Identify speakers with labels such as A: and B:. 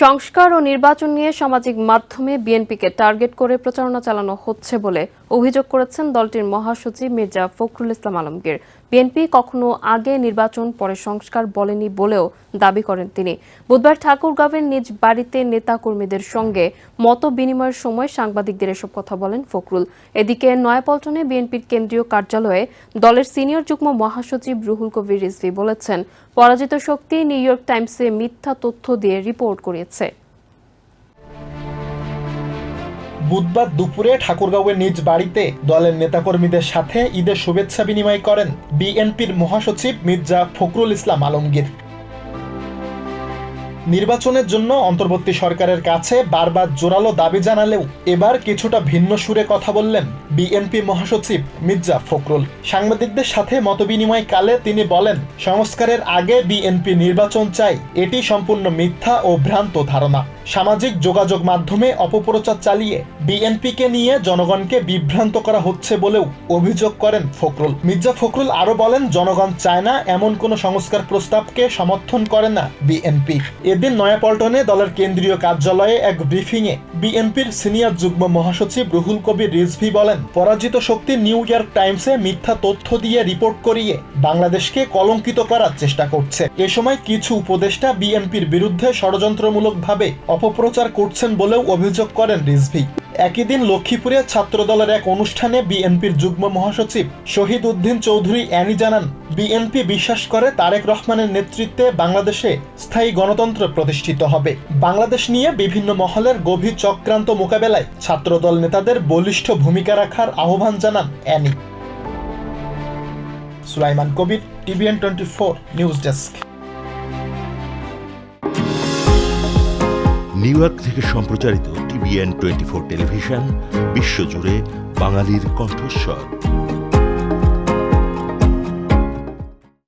A: সংস্কার ও নির্বাচন নিয়ে সামাজিক মাধ্যমে বিএনপিকে টার্গেট করে প্রচারণা চালানো হচ্ছে বলে অভিযোগ করেছেন দলটির মহাসচিব মির্জা ফখরুল ইসলাম আলমগীর। বিএনপি কখনো আগে নির্বাচন পরে সংস্কার বলেনি বলেও দাবি করেন তিনি। বুধবার ঠাকুরগাঁওয়ের নিজ বাড়িতে নেতাকর্মীদের সঙ্গে মত বিনিময়ের সময় সাংবাদিকদের এসব কথা বলেন ফখরুল। এদিকে নয়াপল্টনে বিএনপির কেন্দ্রীয় কার্যালয়ে দলের সিনিয়র যুগ্ম মহাসচিব রুহুল কবির রিজভী বলেছেন, পরাজিত শক্তি নিউ ইয়র্ক টাইমসে মিথ্যা তথ্য দিয়ে রিপোর্ট করিয়েছে।
B: বুধবার দুপুরে ঠাকুরগাঁওয়ের নিজ বাড়িতে দলের নেতাকর্মীদের সাথে ঈদের শুভেচ্ছা বিনিময় করেন বিএনপির মহাসচিব মির্জা ফখরুল ইসলাম আলমগীর। নির্বাচনের জন্য অন্তর্বর্তী সরকারের কাছে বারবার জোরালো দাবি জানালেও এবার কিছুটা ভিন্ন সুরে কথা বললেন বিএনপি মহাসচিব মির্জা ফখরুল। সাংবাদিকদের সাথে মতবিনিময় কালে তিনি বলেন, সংস্কারের আগে বিএনপি নির্বাচন চায়, এটি সম্পূর্ণ মিথ্যা ও ভ্রান্ত ধারণা। সামাজিক যোগাযোগ মাধ্যমে অপপ্রচার চালিয়ে বিএনপিকে নিয়ে জনগণকে বিভ্রান্ত করা হচ্ছে বলেও অভিযোগ করেন ফখরুল। মির্জা ফখরুল আরও বলেন, জনগণ চায় না এমন কোনো সংস্কার প্রস্তাবকে সমর্থন করে না বিএনপি। এদিন নয়াপল্টনে দলের কেন্দ্রীয় কার্যালয়ে এক ব্রিফিংয়ে বিএনপির সিনিয়র যুগ্ম মহাসচিব রুহুল কবির রিজভী বলেন, পরাজিত শক্তি নিউ ইয়র্ক টাইমসে মিথ্যা তথ্য দিয়ে রিপোর্ট করিয়ে বাংলাদেশকে কলঙ্কিত করার চেষ্টা করছে। এ সময় কিছু উপদেষ্টা বিএনপির বিরুদ্ধে ষড়যন্ত্রমূলকভাবে অপপ্রচার করছেন বলেও অভিযোগ করেন রিজভী। একই দিন লক্ষ্মীপুরে ছাত্রদলের এক অনুষ্ঠানে বিএনপির যুগ্ম মহাসচিব শহীদ উদ্দিন চৌধুরী অ্যানি জানান, বিএনপি বিশ্বাস করে তারেক রহমানের নেতৃত্বে বাংলাদেশে স্থায়ী গণতন্ত্র প্রতিষ্ঠিত হবে। বাংলাদেশ নিয়ে বিভিন্ন মহলের গভীর চক্রান্ত মোকাবেলায় ছাত্রদল নেতাদের বলিষ্ঠ ভূমিকা রাখার আহ্বান জানান Annie. Sulaiman Kabir, TVN 24 news desk.
C: New York থেকে সম্প্রচারিত টিভিএন 24 টেলিভিশন বিশ্বজুড়ে বাঙালির কণ্ঠস্বর।